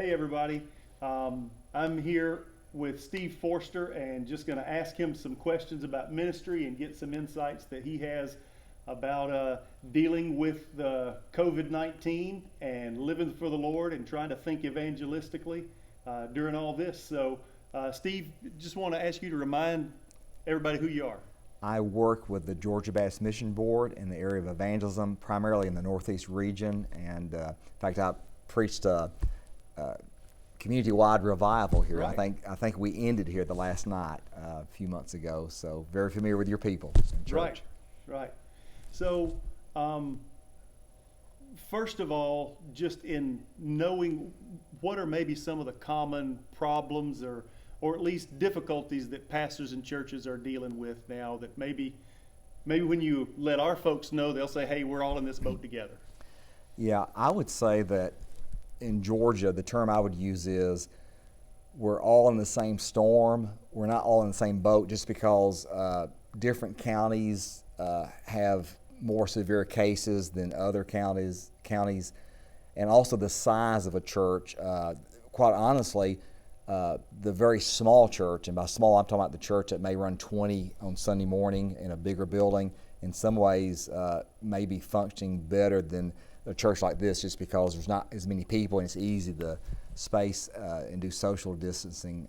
Hey everybody, I'm here with Steve Forster and just going to ask him some questions about ministry and get some insights that he has about dealing with the COVID-19 and living for the Lord and trying to think evangelistically during all this. So, Steve, just want to ask you to remind everybody who you are. I work with the Georgia Baptist Mission Board in the area of evangelism, primarily in the Northeast region. And in fact, I preached a community-wide revival here. Right. I think we ended here the last night a few months ago. So very familiar with your people in church. Right, right. So, first of all, just in knowing what are maybe some of the common problems or at least difficulties that pastors and churches are dealing with now that maybe when you let our folks know, they'll say, hey, we're all in this boat together. Yeah, I would say that in Georgia, the term I would use is we're all in the same storm. We're not all in the same boat just because different counties have more severe cases than other counties, and also the size of a church. Quite honestly, the very small church, and by small I'm talking about the church that may run 20 on Sunday morning in a bigger building, in some ways may be functioning better than a church like this just because there's not as many people and it's easy to space and do social distancing.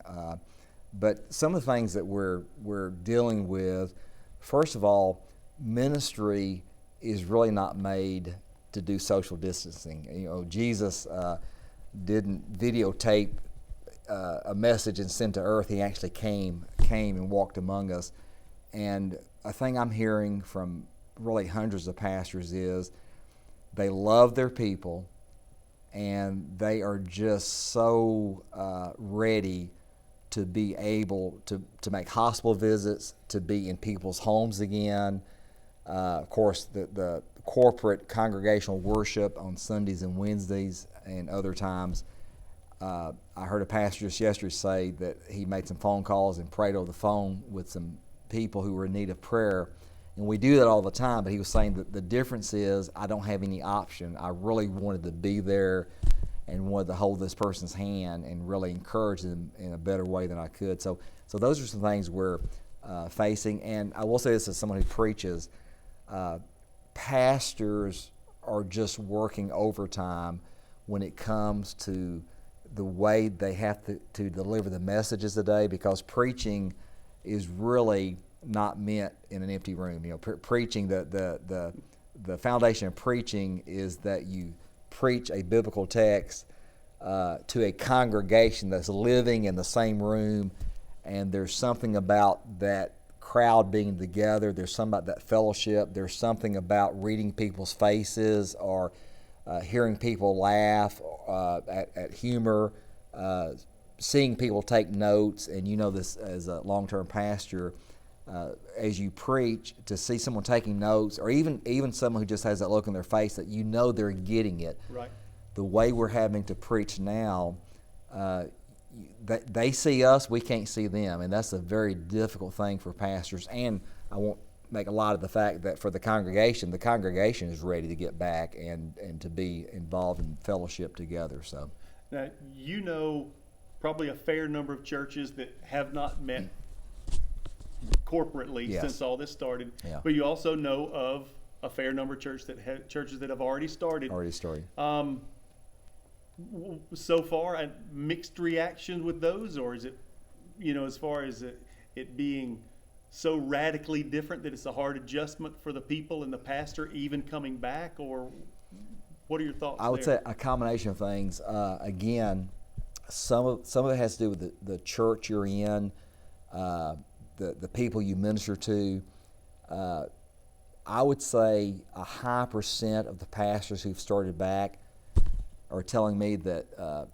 But some of the things that we're dealing with, first of all, ministry is really not made to do social distancing. You know, Jesus didn't videotape a message and send to earth. He actually came and walked among us. And a thing I'm hearing from really hundreds of pastors is they love their people and they are just so ready to be able to make hospital visits, to be in people's homes again. Of course, the corporate congregational worship on Sundays and Wednesdays and other times. I heard a pastor just yesterday say that he made some phone calls and prayed over the phone with some people who were in need of prayer. And we do that all the time, but he was saying that the difference is I don't have any option. I really wanted to be there and wanted to hold this person's hand and really encourage them in a better way than I could. So those are some things we're facing. And I will say this as someone who preaches, pastors are just working overtime when it comes to the way they have to deliver the messages today, because preaching is really not meant in an empty room. You know, preaching, the foundation of preaching is that you preach a biblical text to a congregation that's living in the same room, and there's something about that crowd being together. There's something about that fellowship. There's something about reading people's faces or hearing people laugh at humor, seeing people take notes. And you know this as a long-term pastor, as you preach, to see someone taking notes, or even someone who just has that look in their face that you know they're getting it. Right. The way we're having to preach now, they see us, we can't see them, and that's a very difficult thing for pastors. And I won't make a lot of the fact that for the congregation is ready to get back and to be involved in fellowship together. So Now, you know probably a fair number of churches that have not met corporately Yes. since all this started, Yeah. but you also know of a fair number of churches that have already started. So far, mixed reactions with those, or is it, as far as it being so radically different that it's a hard adjustment for the people and the pastor even coming back, or what are your thoughts I would there? say a combination of things. Again, some of it has to do with the church you're in, the people you minister to. I would say a high percent of the pastors who've started back are telling me that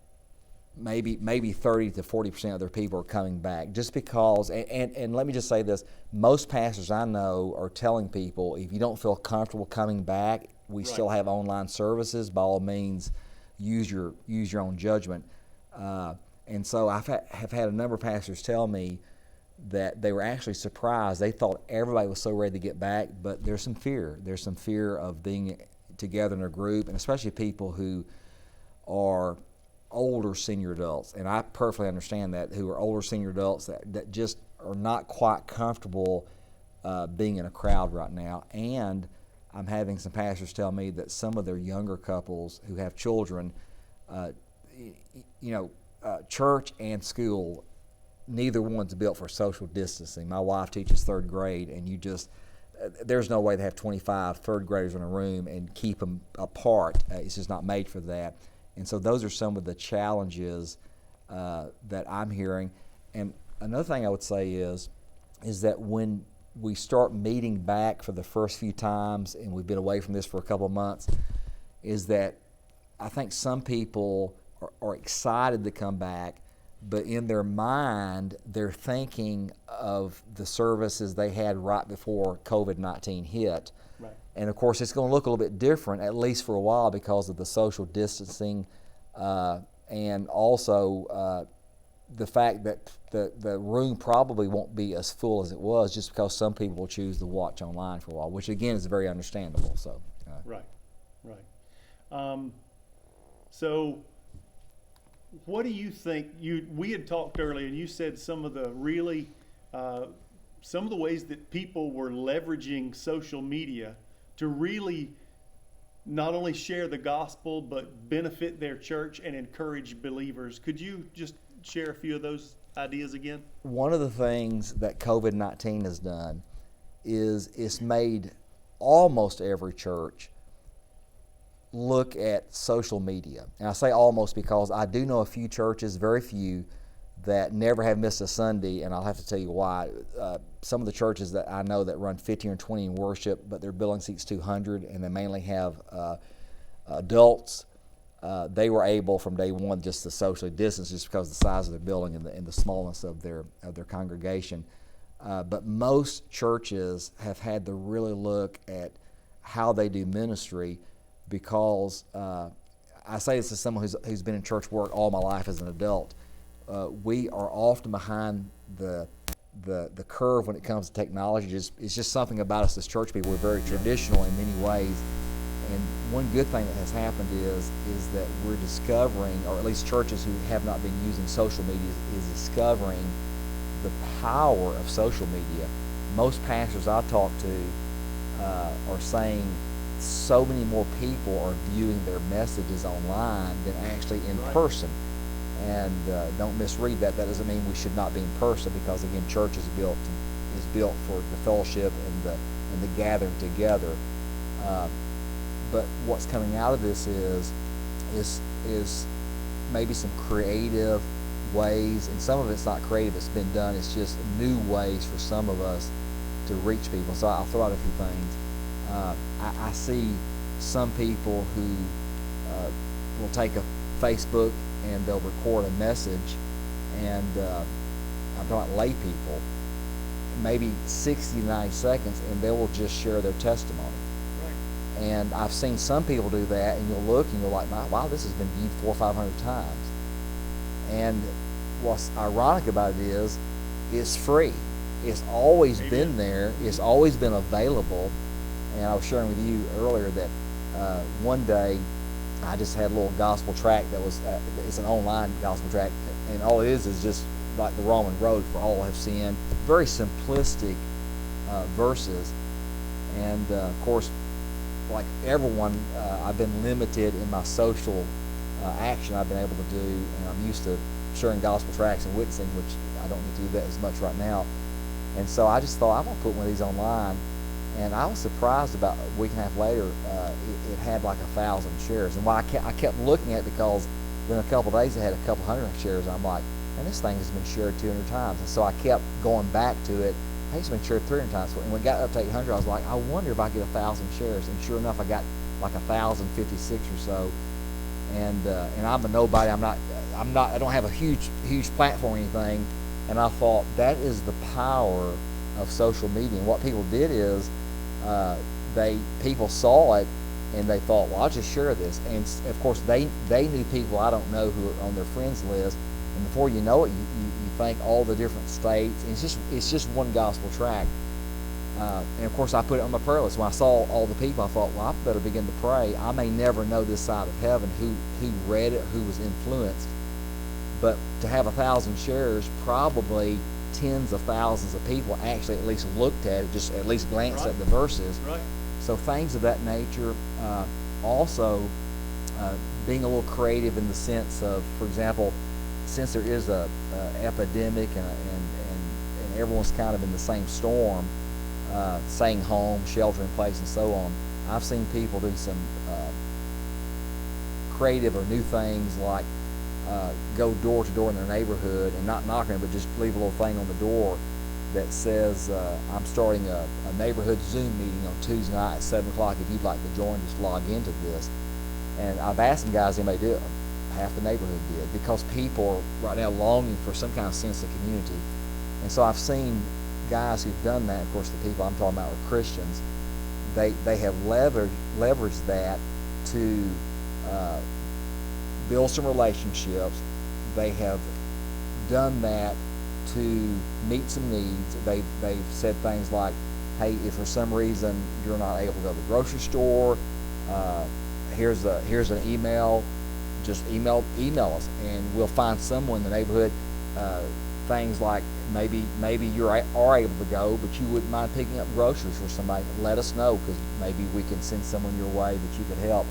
maybe 30 to 40% of their people are coming back, just because, and let me just say this, most pastors I know are telling people, if you don't feel comfortable coming back, we Right. still have online services. By all means, use your own judgment. And so have had a number of pastors tell me that they were actually surprised. They thought everybody was so ready to get back, but there's some fear. There's some fear of being together in a group, and especially people who are older senior adults, and I perfectly understand that, who are older senior adults that just are not quite comfortable being in a crowd right now. And I'm having some pastors tell me that some of their younger couples who have children, church and school, neither one's built for social distancing. My wife teaches third grade, and there's no way to have 25 third graders in a room and keep them apart. It's just not made for that. And so those are some of the challenges that I'm hearing. And another thing I would say is that when we start meeting back for the first few times, and we've been away from this for a couple of months, is that I think some people are excited to come back, but in their mind, they're thinking of the services they had right before COVID-19 hit. Right. And of course, it's going to look a little bit different, at least for a while, because of the social distancing and also the fact that the room probably won't be as full as it was, just because some people will choose to watch online for a while, which again is very understandable. So Right. So what do you think? We had talked earlier, and you said some of the ways that people were leveraging social media to really not only share the gospel but benefit their church and encourage believers. Could you just share a few of those ideas again? One of the things that COVID-19 has done is it's made almost every church look at social media. And I say almost because I do know a few churches, very few, that never have missed a Sunday, and I'll have to tell you why. Some of the churches that I know that run 15 or 20 in worship, but their building seats 200, and they mainly have adults, they were able from day one just to socially distance, just because of the size of their building and the smallness of their congregation. But most churches have had to really look at how they do ministry, because I say this as someone who's been in church work all my life as an adult. We are often behind the curve when it comes to technology. It's just something about us as church people. We're very traditional in many ways. And one good thing that has happened is that we're discovering, or at least churches who have not been using social media is discovering the power of social media. Most pastors I talk to are saying so many more people are viewing their messages online than actually in person. And don't misread that. That doesn't mean we should not be in person, because again, church is built for the fellowship and the gathering together. But what's coming out of this is maybe some creative ways, and some of it's not creative, it's been done. It's just new ways for some of us to reach people. So I'll throw out a few things. I see some people who will take a Facebook and they'll record a message, and I'm talking about lay people, maybe 60 to 90 seconds, and they will just share their testimony. Right. And I've seen some people do that, and you'll look and you're like, wow, this has been viewed 400 or 500 times. And what's ironic about it is, it's free. It's always been there. It's always been available. And I was sharing with you earlier that one day I just had a little gospel tract that was, it's an online gospel tract, and all it is just like the Roman road, for all have sinned. Very simplistic verses. And of course, like everyone, I've been limited in my social action I've been able to do, and I'm used to sharing gospel tracts and witnessing, which I don't get to do that as much right now. And so I just thought, I'm going to put one of these online. And I was surprised, about a week and a half later, it had like 1,000 shares. And why I kept looking at it, because within a couple of days it had a couple hundred shares. And I'm like, man, this thing has been shared 200 times. And so I kept going back to it. Hey, it's been shared 300 times. And when we got up to 800, I was like, I wonder if I get 1,000 shares. And sure enough, I got like 1,056 or so. And I'm a nobody. I don't have a huge platform or anything. And I thought, that is the power of social media. And what people did is, people saw it and they thought, well, I'll just share this. And of course, they knew people I don't know who are on their friends list. And before you know it, you think all the different states. And it's just one gospel tract. And of course, I put it on my prayer list. When I saw all the people, I thought, well, I better begin to pray. I may never know this side of heaven who read it, who was influenced. But to have 1,000 shares, probably tens of thousands of people actually at least looked at it, just at least glanced Right. at the verses. Right. So things of that nature. Also, being a little creative in the sense of, for example, since there is a epidemic and everyone's kind of in the same storm, staying home, shelter in place, and so on. I've seen people do some creative or new things like go door to door in their neighborhood and not knocking it, but just leave a little thing on the door that says, I'm starting a neighborhood Zoom meeting on Tuesday night at 7 o'clock. If you'd like to join, just log into this. And I've asked some guys, anybody do it? Half the neighborhood did, because people are right now longing for some kind of sense of community. And so I've seen guys who've done that. Of course, the people I'm talking about are Christians. They have leveraged that to build some relationships. They have done that to meet some needs. They've said things like, hey, if for some reason you're not able to go to the grocery store, here's an email. Just email us, and we'll find someone in the neighborhood. Things like maybe you are able to go, but you wouldn't mind picking up groceries for somebody. Let us know, because maybe we can send someone your way that you could help.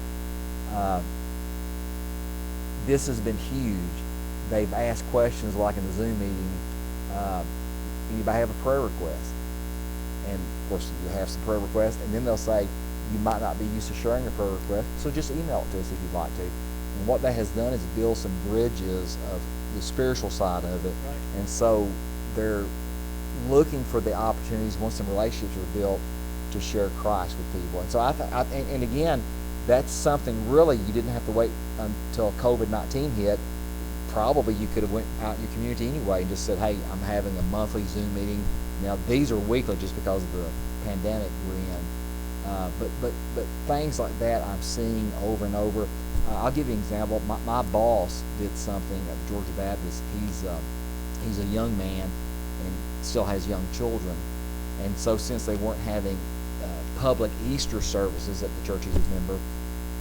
This has been huge. They've asked questions like in the Zoom meeting, anybody have a prayer request? And of course you have some prayer requests, and then they'll say, you might not be used to sharing a prayer request, so just email it to us if you'd like to. And what that has done is build some bridges of the spiritual side of it. Right. And so they're looking for the opportunities, once some relationships are built, to share Christ with people. And so and again, that's something really you didn't have to wait until COVID-19 hit. Probably you could have went out in your community anyway and just said, hey, I'm having a monthly Zoom meeting. Now these are weekly just because of the pandemic we're in. But things like that I'm seeing over and over. I'll give you an example. My boss did something at the Georgia Baptist. He's a young man and still has young children. And so since they weren't having public Easter services at the church he's a member,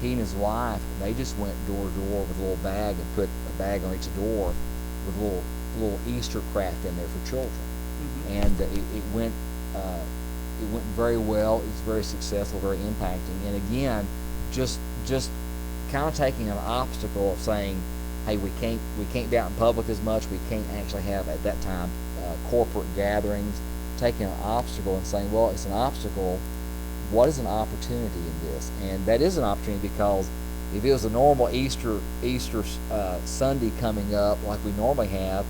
he and his wife, they just went door to door with a little bag and put a bag on each door with a little Easter craft in there for children. Mm-hmm. And it went very well. It was very successful, very impacting. And again, just kind of taking an obstacle of saying, hey, we can't be out in public as much. We can't actually have at that time corporate gatherings. Taking an obstacle and saying, well, it's an obstacle. What is an opportunity in this? And that is an opportunity, because if it was a normal Easter Sunday coming up like we normally have,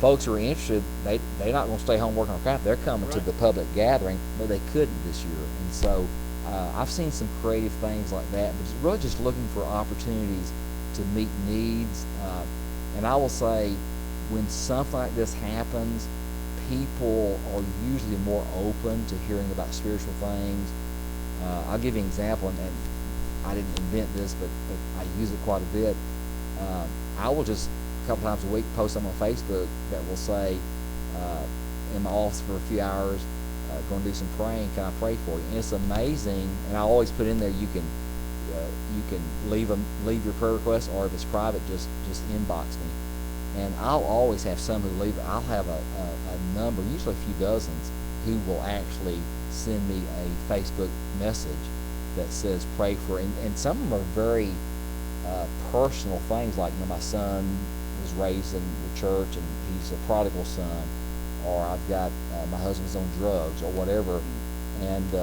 folks who are interested, they're not going to stay home working on craft. They're coming to Right. the public gathering, but they couldn't this year. And so I've seen some creative things like that, but it's really just looking for opportunities to meet needs. And I will say, when something like this happens, people are usually more open to hearing about spiritual things. I'll give you an example, and I didn't invent this, but I use it quite a bit. I will just a couple times a week post something on Facebook that will say, in my office for a few hours, going to do some praying, can I pray for you? And it's amazing, and I always put in there, you can leave your prayer request, or if it's private, just inbox me. And I'll always have some who leave it. I'll have a number, usually a few dozens, who will actually send me a Facebook message that says pray for, and some of them are very personal things, like, my son was raised in the church and he's a prodigal son, or I've got my husband's on drugs, or whatever. And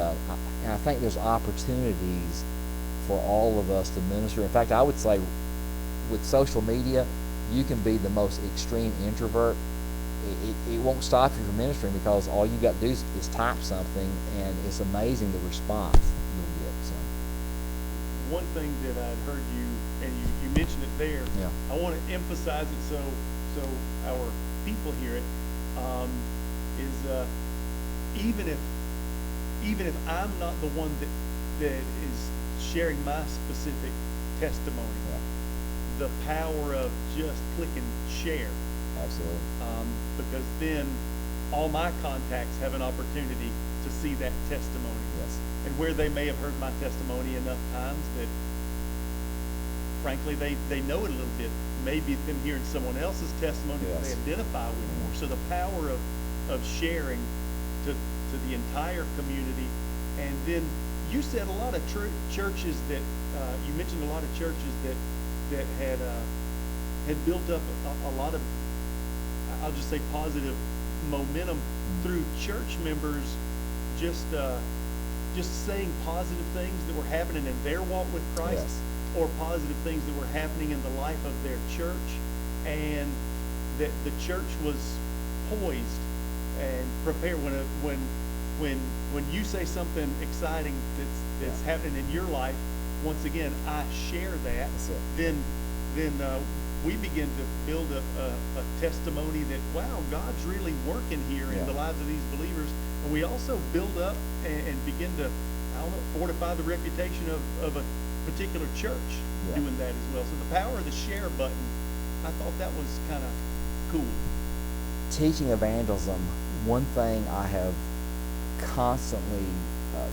I think there's opportunities for all of us to minister. In fact, I would say with social media, you can be the most extreme introvert. It won't stop you from ministering, because all you got to do is type something, and it's amazing the response you'll get. So. One thing that I'd heard you, and you mentioned it there, Yeah. I want to emphasize it so our people hear it, is even if I'm not the one that is sharing my specific testimony, the power of just clicking share, Absolutely. because then all my contacts have an opportunity to see that testimony. Yes. And where they may have heard my testimony enough times that, frankly, they know it a little bit. Maybe them hearing someone else's testimony that they Yes. identify with more. So the power of sharing to the entire community. And then you said a lot of churches that, you mentioned a lot of churches that had built up a lot of, I'll just say, positive momentum through church members just saying positive things that were happening in their walk with Christ, Yes. or positive things that were happening in the life of their church, and that the church was poised and prepared when you say something exciting that's happening in your life. Once again, I share that. That's it. Then we begin to build a testimony that, wow, God's really working here in Yeah. the lives of these believers. And we also build up and begin to, I don't know, fortify the reputation of a particular church doing that as well. So the power of the share button, I thought that was kind of cool. Teaching evangelism, one thing I have constantly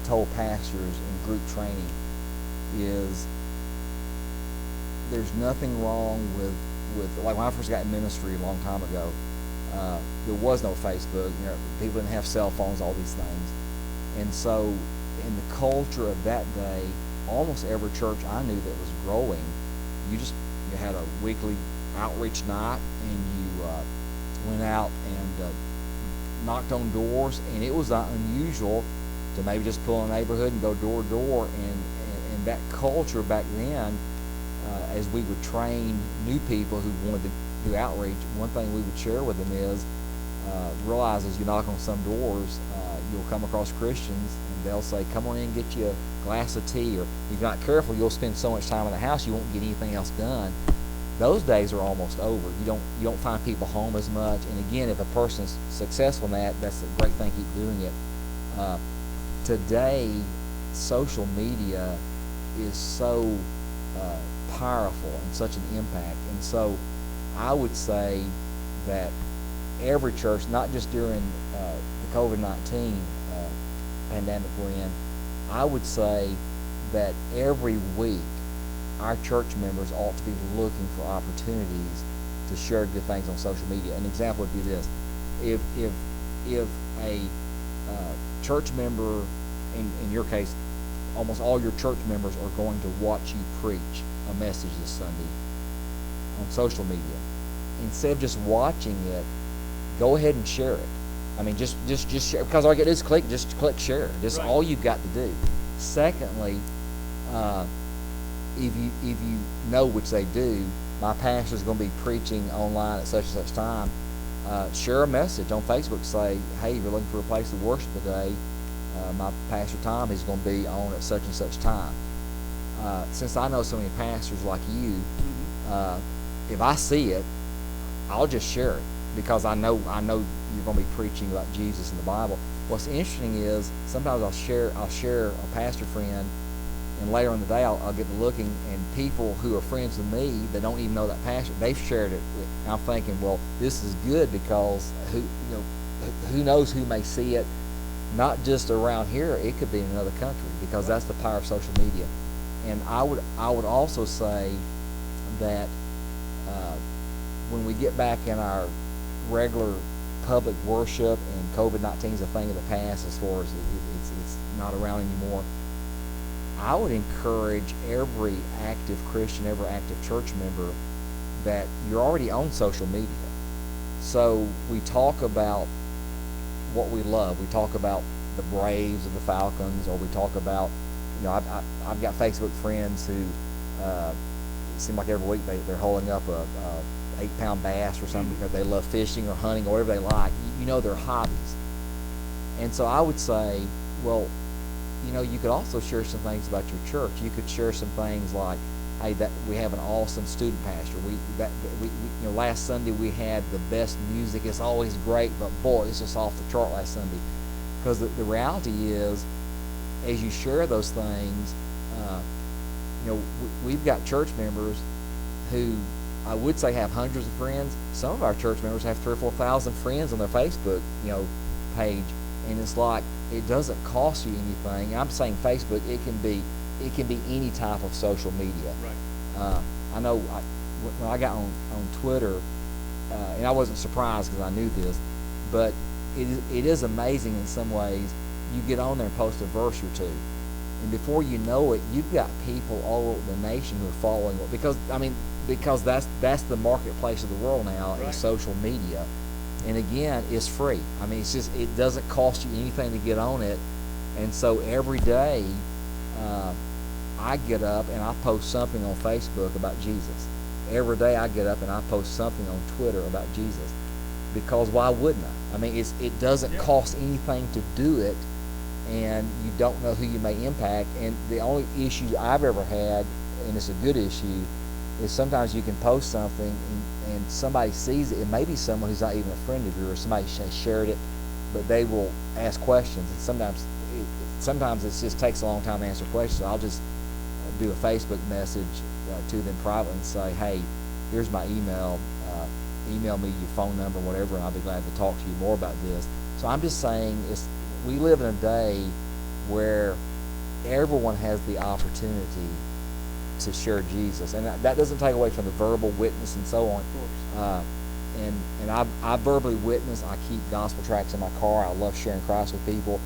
told pastors in group training is there's nothing wrong with like when I first got in ministry a long time ago, there was no Facebook, people didn't have cell phones, all these things. And so in the culture of that day, almost every church I knew that was growing, you had a weekly outreach night, and you went out and knocked on doors, and it was not unusual to maybe just pull in a neighborhood and go door to door. And that culture back then, as we would train new people who wanted to do outreach, one thing we would share with them is realize as you knock on some doors, you'll come across Christians, and they'll say, come on in and get you a glass of tea, or if you're not careful, you'll spend so much time in the house you won't get anything else done. Those days are almost over. You don't find people home as much. And again, if a person's successful in that, that's a great thing. Keep doing it. Today, social media is so powerful and such an impact. And so I would say that every church, not just during the COVID-19 pandemic we're in, I would say that every week our church members ought to be looking for opportunities to share good things on social media. An example would be this: if a church member, in your case, almost all your church members are going to watch you preach a message this Sunday on social media, instead of just watching it, go ahead and share it. I mean, just share, because all you got to do is click share. Just all you've got to do. Secondly, if you know, which they do, my pastor's going to be preaching online at such and such time, share a message on Facebook. Say, hey, you're looking for a place to worship today. My pastor Tom is going to be on at such and such time. Since I know so many pastors like you, if I see it, I'll just share it, because I know you're going to be preaching about Jesus and the Bible. What's interesting is sometimes I'll share a pastor friend, and later in the day I'll get to looking, and people who are friends with me that don't even know that pastor, they've shared it. And I'm thinking, well, this is good, because who knows who may see it, not just around here, it could be in another country, because that's the power of social media. And I would also say that when we get back in our regular public worship, and COVID-19 is a thing of the past as far as it's not around anymore, I would encourage every active Christian, every active church member, that you're already on social media. So we talk about what we love. We talk about the Braves or the Falcons, or we talk about, I've got Facebook friends who it seems like every week they're holding up a 8-pound bass or something, because they love fishing or hunting or whatever they like. Their hobbies. And so I would say, well, you could also share some things about your church. You could share some things like, hey, that we have an awesome student pastor. We last Sunday we had the best music. It's always great, but boy, it's just off the chart last Sunday. Because the reality is, as you share those things, we've got church members who I would say have hundreds of friends. Some of our church members have 3,000 or 4,000 friends on their Facebook, page. and it's like it doesn't cost you anything. And I'm saying Facebook, it can be any type of social media. Right. I know when I got on Twitter, and I wasn't surprised because I knew this, but it is amazing in some ways. You get on there and post a verse or two, and before you know it, you've got people all over the nation who are following it, because that's the marketplace of the world now, Right. is social media. And again, it's free. I mean, it doesn't cost you anything to get on it. And so every day, I get up and I post something on Facebook about Jesus. Every day I get up and I post something on Twitter about Jesus. Because why wouldn't I? I mean, it doesn't Yeah. cost anything to do it, and you don't know who you may impact. And the only issue I've ever had, and it's a good issue, is sometimes you can post something and somebody sees it. It may be someone who's not even a friend of yours. Somebody has shared it, but they will ask questions. And sometimes it just takes a long time to answer questions. I'll just do a Facebook message to them privately and say, hey, here's my email. Email me your phone number, whatever, and I'll be glad to talk to you more about this. So I'm just saying, we live in a day where everyone has the opportunity to share Jesus, and that doesn't take away from the verbal witness and so on. Of course. And I verbally witness. I keep gospel tracts in my car. I love sharing Christ with people.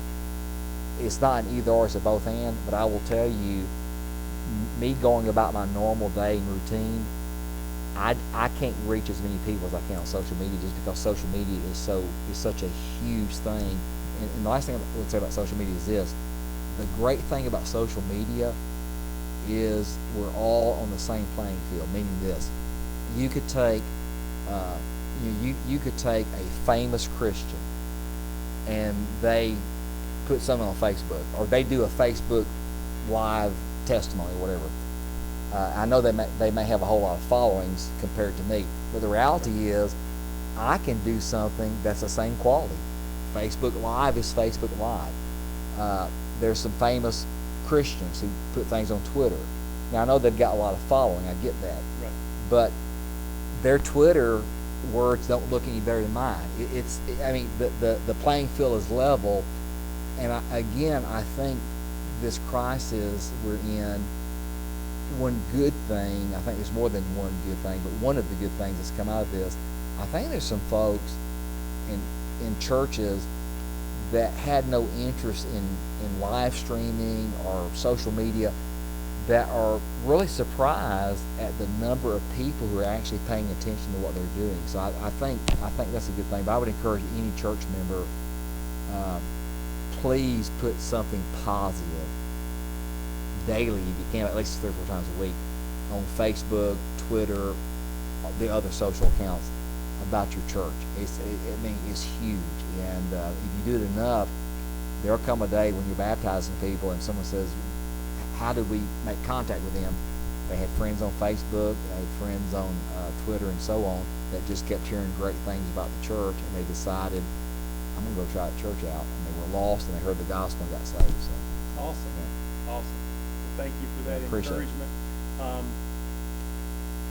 It's not an either or, it's a both and. But I will tell you, me going about my normal day and routine, I can't reach as many people as I can on social media, just because social media is such a huge thing. And the last thing I would say about social media is this: the great thing about social media is we're all on the same playing field. Meaning this: you could take you could take a famous Christian and they put something on Facebook, or they do a Facebook live testimony or whatever. I know they may have a whole lot of followings compared to me, but the reality is I can do something that's the same quality. Facebook Live is Facebook Live. There's some famous Christians who put things on Twitter. Now I know they've got a lot of following, I get that, Right. but their Twitter words don't look any better than mine. The playing field is level, and I think this crisis we're in, one good thing, I think there's more than one good thing, but one of the good things that's come out of this, I think there's some folks in churches that had no interest in live streaming or social media, that are really surprised at the number of people who are actually paying attention to what they're doing. So I think that's a good thing. But I would encourage any church member, please put something positive daily, if you can, at least 3 or 4 times a week, on Facebook, Twitter, the other social accounts about your church. It's huge, and if you do it enough, there'll come a day when you're baptizing people and someone says, how did we make contact with them? They had friends on Facebook, they had friends on Twitter and so on, that just kept hearing great things about the church, and they decided, I'm going to go try the church out. And they were lost, and they heard the gospel and got saved. So, Awesome. yeah. Awesome. Thank you for that Appreciate it. encouragement.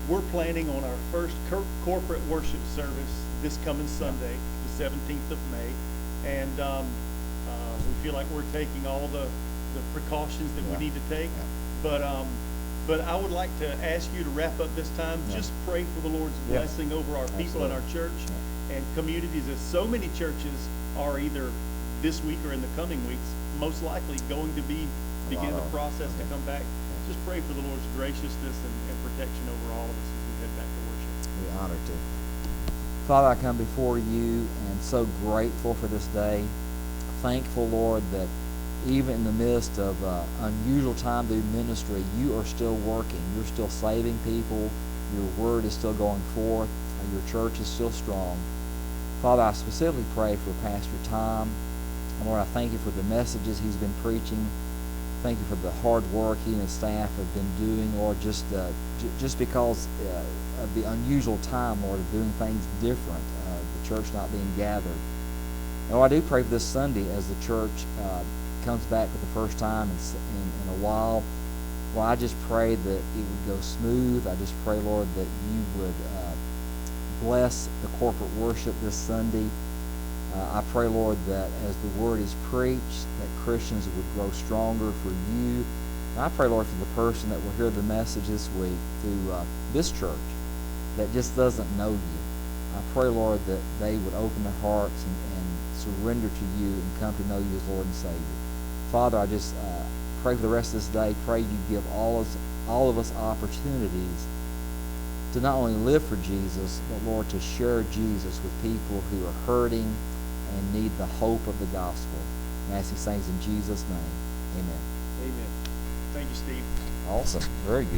We're planning on our first corporate worship service this coming Sunday, the 17th of May, and we feel like we're taking all the precautions that we need to take. Yeah. But I would like to ask you to wrap up this time. Yeah. Just pray for the Lord's Yeah. blessing over our people in our church and communities, as so many churches are either this week or in the coming weeks most likely going to begin the process to come back. Just pray for the Lord's graciousness and protection over all of us as we head back to worship. We're honored to. Father, I come before you and so grateful for this day. Thankful, Lord, that even in the midst of unusual time through ministry, you are still working. You're still saving people. Your word is still going forth. Your church is still strong. Father, I specifically pray for Pastor Tom. Lord, I thank you for the messages he's been preaching. Thank you for the hard work he and his staff have been doing, Lord, just because of the unusual time, Lord, of doing things different, the church not being gathered. And Lord, I do pray for this Sunday as the church comes back for the first time in a while. Lord, I just pray that it would go smooth. I just pray, Lord, that you would bless the corporate worship this Sunday. I pray, Lord, that as the word is preached, that Christians would grow stronger for you. And I pray, Lord, for the person that will hear the message this week through this church that just doesn't know you. I pray, Lord, that they would open their hearts and surrender to you and come to know you as Lord and Savior. Father, I just pray for the rest of this day. Pray you give all of us opportunities to not only live for Jesus, but, Lord, to share Jesus with people who are hurting and need the hope of the gospel. And ask these things in Jesus' name. Amen. Amen. Thank you, Steve. Awesome. Very good.